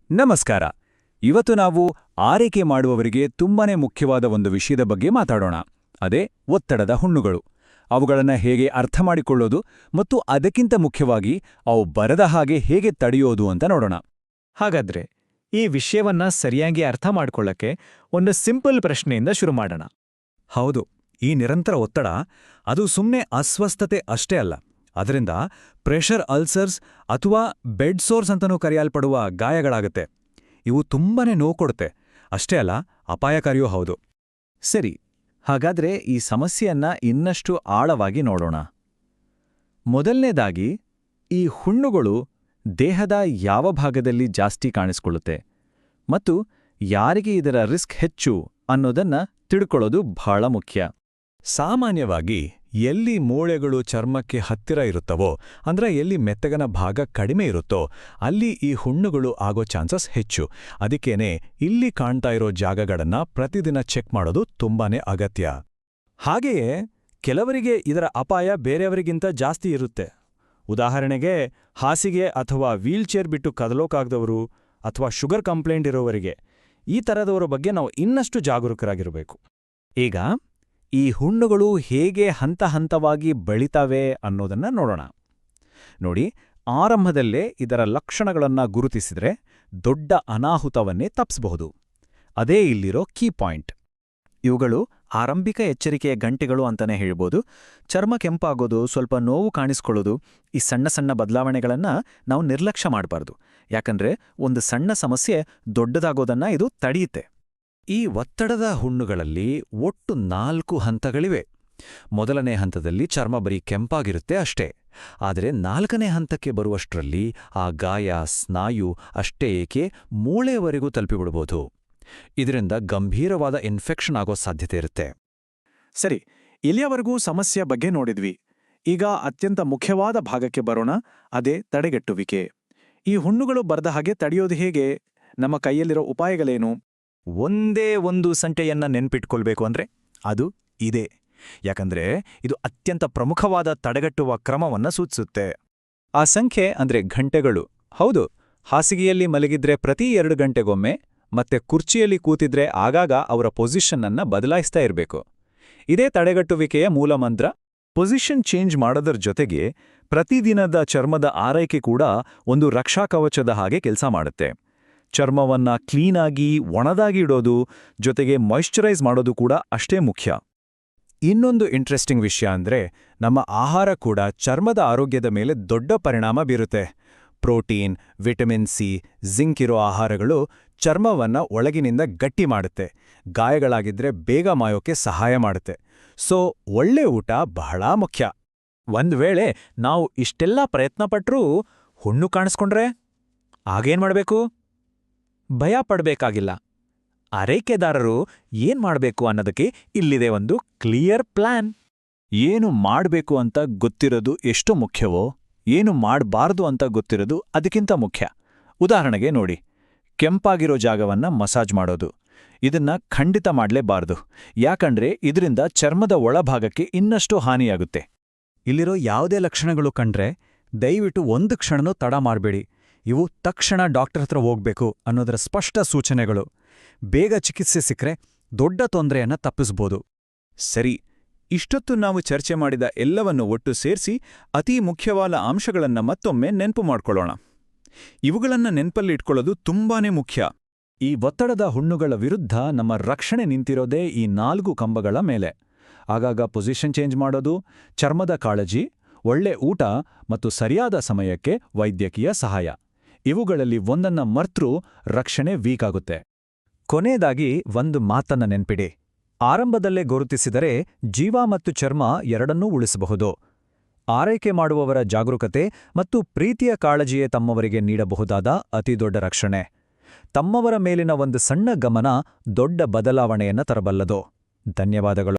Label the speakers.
Speaker 1: ನಮಸ್ಕಾರ. ಇವತ್ತು ನಾವು ಆರೈಕೆ ಮಾಡುವವರಿಗೆ ತುಂಬಾನೇ ಮುಖ್ಯವಾದ ಒಂದು ವಿಷಯದ ಬಗ್ಗೆ ಮಾತಾಡೋಣ. ಅದೇ ಒತ್ತಡದ ಹುಣ್ಣುಗಳು. ಅವುಗಳನ್ನು ಹೇಗೆ ಅರ್ಥ ಮಾಡಿಕೊಳ್ಳೋದು ಮತ್ತು ಅದಕ್ಕಿಂತ ಮುಖ್ಯವಾಗಿ ಅವು ಬರದ ಹಾಗೆ ಹೇಗೆ ತಡೆಯೋದು ಅಂತ ನೋಡೋಣ.
Speaker 2: ಹಾಗಾದ್ರೆ ಈ ವಿಷಯವನ್ನ ಸರಿಯಾಗಿ ಅರ್ಥ ಮಾಡ್ಕೊಳ್ಳಕ್ಕೆ ಒಂದು ಸಿಂಪಲ್ ಪ್ರಶ್ನೆಯಿಂದ ಶುರು ಮಾಡೋಣ.
Speaker 3: ಹೌದು, ಈ ನಿರಂತರ ಒತ್ತಡ ಅದು ಸುಮ್ಮನೆ ಅಸ್ವಸ್ಥತೆ ಅಷ್ಟೇ ಅಲ್ಲ. ಅದರಿಂದ ಪ್ರೆಷರ್ ಅಲ್ಸರ್ಸ್ ಅಥವಾ ಬೆಡ್ ಸೋರ್ಸ್ ಅಂತನೂ ಕರೆಯಲ್ಪಡುವ ಗಾಯಗಳಾಗುತ್ತೆ. ಇವು ತುಂಬಾನೇ ನೋವು ಕೊಡುತ್ತೆ. ಅಷ್ಟೇ ಅಲ್ಲ, ಅಪಾಯಕಾರಿಯೂ ಹೌದು.
Speaker 2: ಸರಿ, ಹಾಗಾದ್ರೆ ಈ ಸಮಸ್ಯೆಯನ್ನ ಇನ್ನಷ್ಟು ಆಳವಾಗಿ ನೋಡೋಣ. ಮೊದಲನೇದಾಗಿ, ಈ ಹುಣ್ಣುಗಳು ದೇಹದ ಯಾವ ಭಾಗದಲ್ಲಿ ಜಾಸ್ತಿ ಕಾಣಿಸ್ಕೊಳ್ಳುತ್ತೆ ಮತ್ತು ಯಾರಿಗೆ ಇದರ ರಿಸ್ಕ್ ಹೆಚ್ಚು ಅನ್ನೋದನ್ನ ತಿಳ್ಕೊಳ್ಳೋದು ಬಹಳ ಮುಖ್ಯ.
Speaker 3: ಸಾಮಾನ್ಯವಾಗಿ ಎಲ್ಲಿ ಮೂಳೆಗಳು ಚರ್ಮಕ್ಕೆ ಹತ್ತಿರ ಇರುತ್ತವೋ, ಅಂದ್ರೆ ಎಲ್ಲಿ ಮೆತ್ತಗನ ಭಾಗ ಕಡಿಮೆ ಇರುತ್ತೋ, ಅಲ್ಲಿ ಈ ಹುಣ್ಣುಗಳು ಆಗೋ ಚಾನ್ಸಸ್ ಹೆಚ್ಚು. ಅದಕ್ಕೇನೆ ಇಲ್ಲಿ ಕಾಣ್ತಾ ಇರೋ ಜಾಗಗಳನ್ನ ಪ್ರತಿದಿನ ಚೆಕ್ ಮಾಡೋದು ತುಂಬಾನೇ ಅಗತ್ಯ.
Speaker 4: ಹಾಗೆಯೇ ಕೆಲವರಿಗೆ ಇದರ ಅಪಾಯ ಬೇರೆಯವರಿಗಿಂತ ಜಾಸ್ತಿ ಇರುತ್ತೆ. ಉದಾಹರಣೆಗೆ, ಹಾಸಿಗೆ ಅಥವಾ ವೀಲ್ಚೇರ್ ಬಿಟ್ಟು ಕದಲೋಕಾಗದವರು ಅಥವಾ ಶುಗರ್ ಕಂಪ್ಲೇಂಟ್ ಇರೋವರಿಗೆ. ಈ ಥರದವರ ಬಗ್ಗೆ ನಾವು ಇನ್ನಷ್ಟು ಜಾಗರೂಕರಾಗಿರಬೇಕು.
Speaker 2: ಈಗ ಈ ಹುಣ್ಣುಗಳು ಹೇಗೆ ಹಂತ ಹಂತವಾಗಿ ಬೆಳಿತಾವೆ ಅನ್ನೋದನ್ನ ನೋಡೋಣ. ನೋಡಿ, ಆರಂಭದಲ್ಲೇ ಇದರ ಲಕ್ಷಣಗಳನ್ನ ಗುರುತಿಸಿದ್ರೆ ದೊಡ್ಡ ಅನಾಹುತವನ್ನೇ ತಪ್ಪಿಸಬಹುದು. ಅದೇ ಇಲ್ಲಿರೋ ಕೀ ಪಾಯಿಂಟ್. ಇವುಗಳು ಆರಂಭಿಕ ಎಚ್ಚರಿಕೆಯ ಗಂಟೆಗಳು ಅಂತಾನೆ ಹೇಳ್ಬೋದು. ಚರ್ಮ ಕೆಂಪಾಗೋದು, ಸ್ವಲ್ಪ ನೋವು ಕಾಣಿಸ್ಕೊಳ್ಳೋದು, ಈ ಸಣ್ಣ ಸಣ್ಣ ಬದಲಾವಣೆಗಳನ್ನ ನಾವು ನಿರ್ಲಕ್ಷ್ಯ ಮಾಡಬಾರ್ದು. ಯಾಕಂದ್ರೆ ಒಂದು ಸಣ್ಣ ಸಮಸ್ಯೆ ದೊಡ್ಡದಾಗೋದನ್ನ ಇದು ತಡೆಯುತ್ತೆ.
Speaker 3: ಈ ಒತ್ತಡದ ಹುಣ್ಣುಗಳಲ್ಲಿ ಒಟ್ಟು 4 ಹಂತಗಳಿವೆ. ಮೊದಲನೇ ಹಂತದಲ್ಲಿ ಚರ್ಮ ಬರೀ ಕೆಂಪಾಗಿರುತ್ತೆ ಅಷ್ಟೇ. ಆದರೆ 4ನೇ ಹಂತಕ್ಕೆ ಬರುವಷ್ಟರಲ್ಲಿ ಆ ಗಾಯ, ಸ್ನಾಯು ಅಷ್ಟೇ ಏಕೆ ಮೂಳೆಯವರೆಗೂ ತಲುಪಿಬಿಡ್ಬೋದು. ಇದರಿಂದ ಗಂಭೀರವಾದ ಇನ್ಫೆಕ್ಷನ್ ಆಗೋ ಸಾಧ್ಯತೆ ಇರುತ್ತೆ.
Speaker 4: ಸರಿ, ಇಲ್ಲಿಯವರೆಗೂ ಸಮಸ್ಯೆ ಬಗ್ಗೆ ನೋಡಿದ್ವಿ. ಈಗ ಅತ್ಯಂತ ಮುಖ್ಯವಾದ ಭಾಗಕ್ಕೆ ಬರೋಣ, ಅದೇ ತಡೆಗಟ್ಟುವಿಕೆ. ಈ ಹುಣ್ಣುಗಳು ಬರದ ಹಾಗೆ ತಡೆಯೋದು ಹೇಗೆ? ನಮ್ಮ ಕೈಯಲ್ಲಿರೋ ಉಪಾಯಗಳೇನು?
Speaker 2: ಒಂದೇ ಒಂದು ಸಂಖ್ಯೆಯನ್ನ ನೆನ್ಪಿಟ್ಕೊಳ್ಬೇಕು ಅಂದ್ರೆ ಅದು ಇದೇ. ಯಾಕಂದ್ರೆ ಇದು ಅತ್ಯಂತ ಪ್ರಮುಖವಾದ ತಡೆಗಟ್ಟುವ ಕ್ರಮವನ್ನ ಸೂಚಿಸುತ್ತೆ.
Speaker 1: ಆ ಸಂಖ್ಯೆ ಅಂದ್ರೆ ಗಂಟೆಗಳು. ಹೌದು, ಹಾಸಿಗೆಯಲ್ಲಿ ಮಲಗಿದ್ರೆ ಪ್ರತಿ 2 ಗಂಟೆಗೊಮ್ಮೆ ಮತ್ತೆ ಕುರ್ಚಿಯಲ್ಲಿ ಕೂತಿದ್ರೆ ಆಗಾಗ ಅವರ ಪೊಸಿಷನ್ ಅನ್ನ ಬದಲಾಯಿಸ್ತಾ ಇರಬೇಕು. ಇದೇ ತಡೆಗಟ್ಟುವಿಕೆಯ ಮೂಲಮಂತ್ರ.
Speaker 3: ಪೊಸಿಷನ್ ಚೇಂಜ್ ಮಾಡೋದರ ಜೊತೆಗೆ ಪ್ರತಿದಿನದ ಚರ್ಮದ ಆರೈಕೆ ಕೂಡ ಒಂದು ರಕ್ಷಾ ಕವಚದ ಹಾಗೆ ಕೆಲಸ ಮಾಡುತ್ತೆ. ಚರ್ಮವನ್ನ ಕ್ಲೀನಾಗಿ ಒಣದಾಗಿ ಇಡೋದು, ಜೊತೆಗೆ ಮಾಯಿಶ್ಚರೈಸ್ ಮಾಡೋದು ಕೂಡ ಅಷ್ಟೇ ಮುಖ್ಯ.
Speaker 1: ಇನ್ನೊಂದು ಇಂಟ್ರೆಸ್ಟಿಂಗ್ ವಿಷಯ ಅಂದ್ರೆ, ನಮ್ಮ ಆಹಾರ ಕೂಡ ಚರ್ಮದ ಆರೋಗ್ಯದ ಮೇಲೆ ದೊಡ್ಡ ಪರಿಣಾಮ ಬೀರುತ್ತೆ. ಪ್ರೋಟೀನ್, ವಿಟಮಿನ್ ಸಿ, ಜಿಂಕ್ ಇರೋ ಆಹಾರಗಳು ಚರ್ಮವನ್ನ ಒಳಗಿನಿಂದ ಗಟ್ಟಿ ಮಾಡುತ್ತೆ. ಗಾಯಗಳಾಗಿದ್ರೆ ಬೇಗ ಮಾಯೋಕೆ ಸಹಾಯ ಮಾಡುತ್ತೆ. ಸೊ ಒಳ್ಳೆ ಊಟ ಬಹಳ ಮುಖ್ಯ.
Speaker 2: ಒಂದ್ ವೇಳೆ ನಾವು ಇಷ್ಟೆಲ್ಲ ಪ್ರಯತ್ನಪಟ್ರೂ ಹುಣ್ಣು ಕಾಣಿಸ್ಕೊಂಡ್ರೆ ಆಗೇನ್ ಮಾಡ್ಬೇಕು? ಭಯ ಪಡ್ಬೇಕಾಗಿಲ್ಲ. ಆರೈಕೆದಾರರು ಏನ್ ಮಾಡ್ಬೇಕು ಅನ್ನೋದಕ್ಕೆ ಇಲ್ಲಿದೆ ಒಂದು ಕ್ಲಿಯರ್ ಪ್ಲಾನ್.
Speaker 1: ಏನು ಮಾಡ್ಬೇಕು ಅಂತ ಗೊತ್ತಿರೋದು ಎಷ್ಟು ಮುಖ್ಯವೋ, ಏನು ಮಾಡಬಾರ್ದು ಅಂತ ಗೊತ್ತಿರೋದು ಅದಕ್ಕಿಂತ ಮುಖ್ಯ. ಉದಾಹರಣೆಗೆ ನೋಡಿ, ಕೆಂಪಾಗಿರೋ ಜಾಗವನ್ನ ಮಸಾಜ್ ಮಾಡೋದು. ಇದನ್ನ ಖಂಡಿತ ಮಾಡಲೇಬಾರ್ದು. ಯಾಕಂದ್ರೆ ಇದರಿಂದ ಚರ್ಮದ ಒಳಭಾಗಕ್ಕೆ ಇನ್ನಷ್ಟು ಹಾನಿಯಾಗುತ್ತೆ.
Speaker 3: ಇಲ್ಲಿರೋ ಯಾವುದೇ ಲಕ್ಷಣಗಳು ಕಂಡ್ರೆ ದಯವಿಟ್ಟು ಒಂದು ಕ್ಷಣನೂ ತಡ ಮಾಡಬೇಡಿ. ಇವು ತಕ್ಷಣ ಡಾಕ್ಟರ್ ಹತ್ರ ಹೋಗ್ಬೇಕು ಅನ್ನೋದರ ಸ್ಪಷ್ಟ ಸೂಚನೆಗಳು. ಬೇಗ ಚಿಕಿತ್ಸೆ ಸಿಕ್ಕರೆ ದೊಡ್ಡ ತೊಂದರೆಯನ್ನ ತಪ್ಪಿಸ್ಬೋದು.
Speaker 1: ಸರಿ, ಇಷ್ಟೊತ್ತು ನಾವು ಚರ್ಚೆ ಮಾಡಿದ ಎಲ್ಲವನ್ನು ಒಟ್ಟು ಸೇರಿಸಿ ಅತೀ ಮುಖ್ಯವಾದ ಅಂಶಗಳನ್ನ ಮತ್ತೊಮ್ಮೆ ನೆನ್ಪು ಮಾಡ್ಕೊಳ್ಳೋಣ. ಇವುಗಳನ್ನ ನೆನ್ಪಲ್ಲಿಟ್ಕೊಳ್ಳೋದು ತುಂಬಾನೇ ಮುಖ್ಯ.
Speaker 3: ಈ ಒತ್ತಡದ ಹುಣ್ಣುಗಳ ವಿರುದ್ಧ ನಮ್ಮ ರಕ್ಷಣೆ ನಿಂತಿರೋದೇ ಈ 4 ಕಂಬಗಳ ಮೇಲೆ. ಆಗಾಗ ಪೊಸಿಷನ್ ಚೇಂಜ್ ಮಾಡೋದು, ಚರ್ಮದ ಕಾಳಜಿ, ಒಳ್ಳೆ ಊಟ ಮತ್ತು ಸರಿಯಾದ ಸಮಯಕ್ಕೆ ವೈದ್ಯಕೀಯ ಸಹಾಯ. ಇವುಗಳಲ್ಲಿ ಒಂದನ್ನ ಮರ್ತ್ರೂ ರಕ್ಷಣೆ ವೀಕ್ ಆಗುತ್ತೆ. ಕೊನೆಯದಾಗಿ ಒಂದು ಮಾತನ್ನ ನೆನ್ಪಿಡಿ. ಆರಂಭದಲ್ಲೇ ಗುರುತಿಸಿದರೆ ಜೀವ ಮತ್ತು ಚರ್ಮ ಎರಡನ್ನೂ ಉಳಿಸಬಹುದು. ಆರೈಕೆ ಮಾಡುವವರ ಜಾಗರೂಕತೆ ಮತ್ತು ಪ್ರೀತಿಯ ಕಾಳಜಿಯೇ ತಮ್ಮವರಿಗೆ ನೀಡಬಹುದಾದ ಅತಿದೊಡ್ಡ ರಕ್ಷಣೆ. ತಮ್ಮವರ ಮೇಲಿನ ಒಂದು ಸಣ್ಣ ಗಮನ ದೊಡ್ಡ ಬದಲಾವಣೆಯನ್ನ ತರಬಲ್ಲದು. ಧನ್ಯವಾದಗಳು.